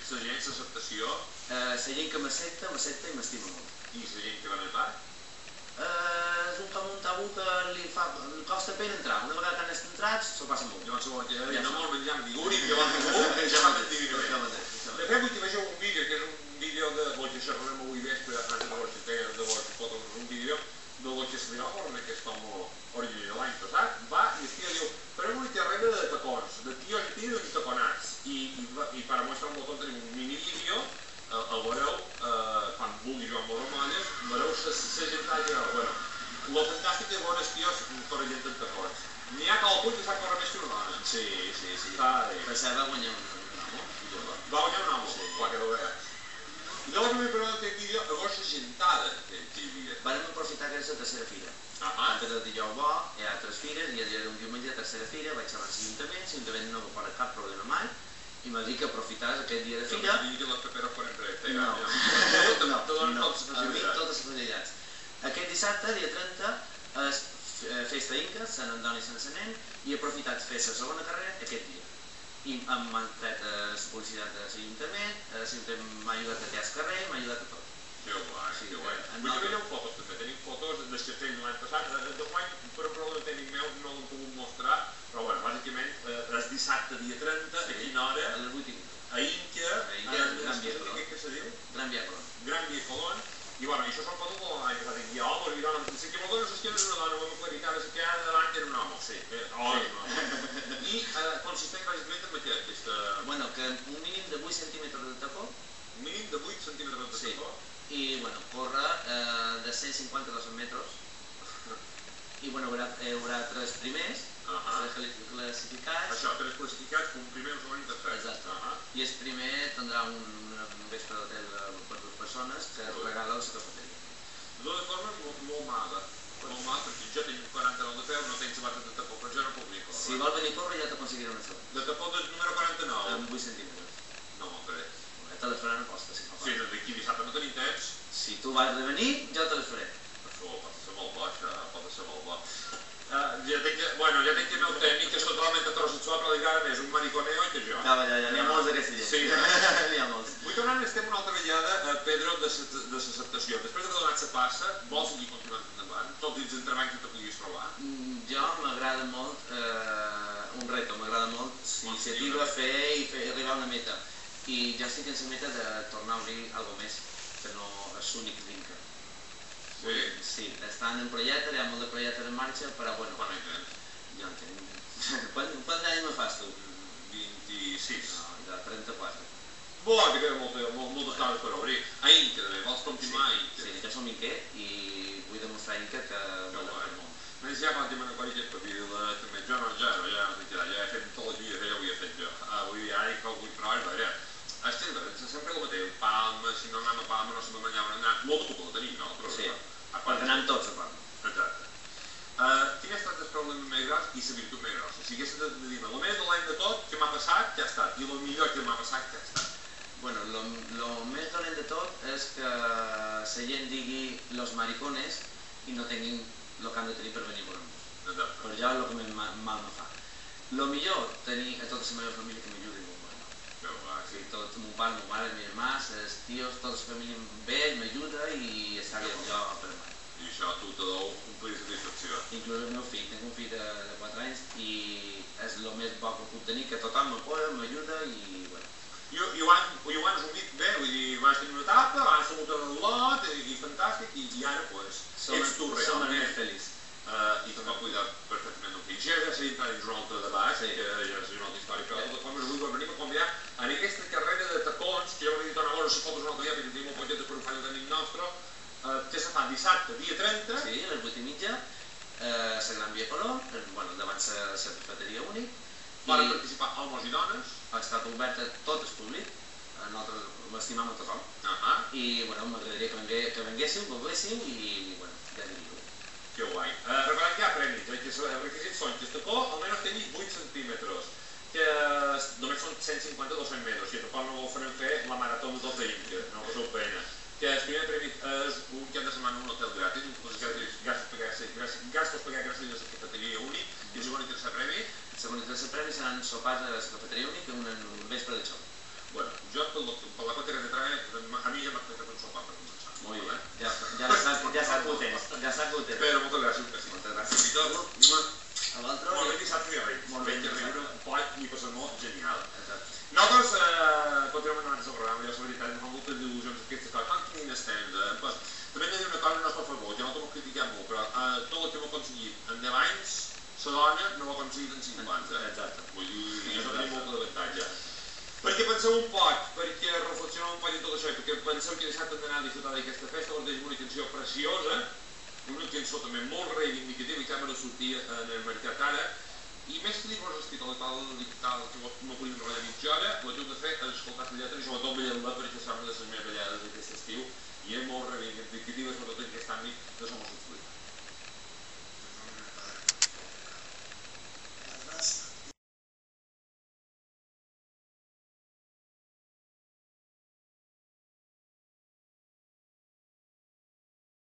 La gent, l'acceptació... La gent que m'accepta i m'estima molt. I la gent que va al bar? És com un tabú que li costa pena entrar. Una vegada que han entrat, s'ho passa molt. Llavors, no molt menjar amb digúric, llavors ja m'ha dit. De fet, vull que vegeu un vídeo, que és un vídeo de lo que xerrarem avui vespre, abans de les fotos, un vídeo de lo que se li va formar aquest home original l'any passat, va i el tio diu, farem una carrera de tacons, de tios i tios i taconats. I per mostrar un botó tenim un mini vídeo, el veureu, quan vulgui Joan Borromolles, veureu la gentatge, bueno, lo fantàstic que bones tios corregent en tacons. N'hi ha qualcun que sap córrer més que una dona. Sí. Per cert, va guanyar un home. Va guanyar un home, clar que no ho veus. I llavors també per aquest vídeo, llavors la gentada que hi havia. Vam aprofitar que és la tercera fira. Antes del dijous bo, hi ha 3 fires, i el dia d'un diumenge, la tercera fira, vaig xerrar amb l'Ajuntament no va posar cap problema mai, i m'ha dit que aprofités aquest dia de fira... I que les paperes foren recte, no, totes les facilitats. Aquest dissabte, dia 30, és festa Inca, Sant Antoni i Sant Sanent, i he aprofitat fer la segona carrera aquest dia. I m'han tret la publicitat de l'Ajuntament m'ha ajudat a tirar el carrer, m'ha ajudat a tot. Que guai, que guai. Vull que veieu fotos també, tenim fotos del castell de l'any passat, d'enguany per un problema tècnic meu no l'hem pogut mostrar, però bueno, bàsicament és dissabte dia 30, a quina hora? A les 8:15. A Inca, Gran Via Colón. Què se diu? Gran Via Colón. Gran Via Colón, i bueno, això són fotos de l'any passat, hi ha homes i dones, si que m'ho dones és que és una dona, ho hem aclarit, ara si que ara davant era un home. Sí. I consisteix bàsicament en què, aquesta... Bueno, que un mínim de 8 centímetres de tacó. Un mínim de 8 centímetres de tacó? I, bueno, corre de 150 a 200 metres. I, bueno, hi haurà 3 primers, 3 classificats. Això, 3 classificats, un primer, un segon i un tercer. Exacte. I el primer tindrà un vespre d'hotel per 2 persones que es regala a la cafeteria. De totes formes, molt mala. Molt mala, perquè jo tinc 49 de peu, no tinc sabates de tacó, però jo no puc ni córrer. Si vol venir a córrer, ja t'aconseguiré una sola. De tacó del número 49? Amb 8 centímetres. No me'l faré. Te les faré a posta, si no fa. Sí, d'aquí dissabte no tenim temps. Si tu vas de venir, jo te les faré. Això pot ser molt bo, això, pot ser molt bo. Ja tinc que el meu tècnic, que és totalment heterosexual, però encara més un mariconeo i que jo. Ja, n'hi ha molts d'aquesta gent. Sí, n'hi ha molts. Vull tornar al tema una altra vegada, Pedro, de l'acceptació. Després d'haver donat la passa, vols seguir continuant endavant? Tots els entrebancs que te puguis trobar? Jo m'agrada molt un reto, m'agrada molt l'iniciativa, fer i fer arribar a una meta. I ja estic en la meta de tornar a obrir alguna més, que no és l'únic Inca. Sí, estan en projectes, hi ha molt de projectes en marxa, però bueno... Quan en tens? Jo en tinc... Quants anys me fas tu? 26. No, de 34. Bo, que queda moltes coses per obrir. A Inca, també, vols continuar a Inca? Sí, jo som Inca i vull demostrar a Inca que m'agrada molt. Més ja quan tinc una cosa que per dir, també jo no, ja he fet totes les vides que ja ho havia fet jo. Vull dir, ara que vull provar, a veure, sempre el mateix, Palma, si no anem a Palma no se m'amanyava d'anar, molt de culpa la tenim, no? Sí, perquè anem tots a Palma. Exacte. Quin ha estat el problema més gros i la virtut més grossa? Si haguessis de dir-me, el més dolent de tot que m'ha passat, ja ha estat, i el millor que m'ha passat, ja ha estat. Bueno, el més dolent de tot és que la gent digui los maricones i no tinguin el que han de tenir per venir a veure-nos. Per jo és el que més mal me fa. El millor, tenir a tota la meva família que m'ajudi molt. Sí, tot, mon pare, mon mare, mi germà, els tios, tota la família ve, m'ajuda i està bé jo per mai. I això tu te deu omplir de satisfacció. Inclús el meu fill, tinc un fill de 4 anys i és el més bo que puc tenir, que tothom m'apoya, m'ajuda i bueno. I ho han assumit bé, vull dir, vas tenir una etapa, vas assumit el lot i fantàstic i ara pues ets tu realment. Som el més feliç. I te va cuidar perfectament d'un fill. Ja s'ha entrat dins un altre debat, que ja és una altra història, però de totes formes avui venim a convidar en aquesta carrera de tacons, que ja ho he dit a veure les fotos un altre dia, perquè tenim un projecte per un fallo d'amic nostre, que se fa dissabte, dia 30. Sí, a les 8:30, a la Gran Via Colón, davant la cafeteria únic. Van participar homes i dones. Ha estat obert a tot el públic, nosaltres l'estimam a tothom. I m'agradaria que venguéssiu, que ho veiéssiu i ja diríeu. Que guai. Recordem que hi ha premis, que els requisits són que el tacó almenys tingui 8 centímetres, que només són 150-200 metres, i tampoc no ho farem fer la marató de tot Inca, no passeu pena. Que el primer premi és un cap de setmana en un hotel gratis, gastos pagats gràcies a la cafeteria únic, i el segon i tercer premi? El segon i tercer premi seran sopars a la cafeteria únic en un vespre de xou. Bueno, jo per la cosa que te trae, a mi ja m'ha fet un sopar per començar. Muy bien, ja s'acutes. Però moltes gràcies, que sí, moltes gràcies. I tot, a l'altre... Molt ben dissabte i res. Molt ben dissabte. Un pot i passar molt genial. Nosaltres continuem endavant el programa, jo la veritat em fa moltes il·lusions aquestes coses. Tant que n'estem, també hem de dir una cosa al nostre favor, ja no t'ho critiquem molt, però tot el que hem aconseguit en 10 anys, la dona no ho ha aconseguit en 50. Exacte. Vull dir, això tenim molt d'avantatge. Perquè penseu un poc, perquè reflexioneu un poc en tot això, perquè penseu que dissabte hem d'anar a disfrutar d'aquesta festa, us deixem una cançó preciosa, una cançó també molt reivindicativa i que hem de sortir en el mercat ara, i més que dir-vos hospitalitat digital que no podem enrotllar mitja hora, el que heu de fer és escoltar la lletra i sobretot ballar-la perquè serà una de les meves ballades d'aquest estiu i és molt reivindicativa, sobretot en aquest àmbit de som hospitalitat.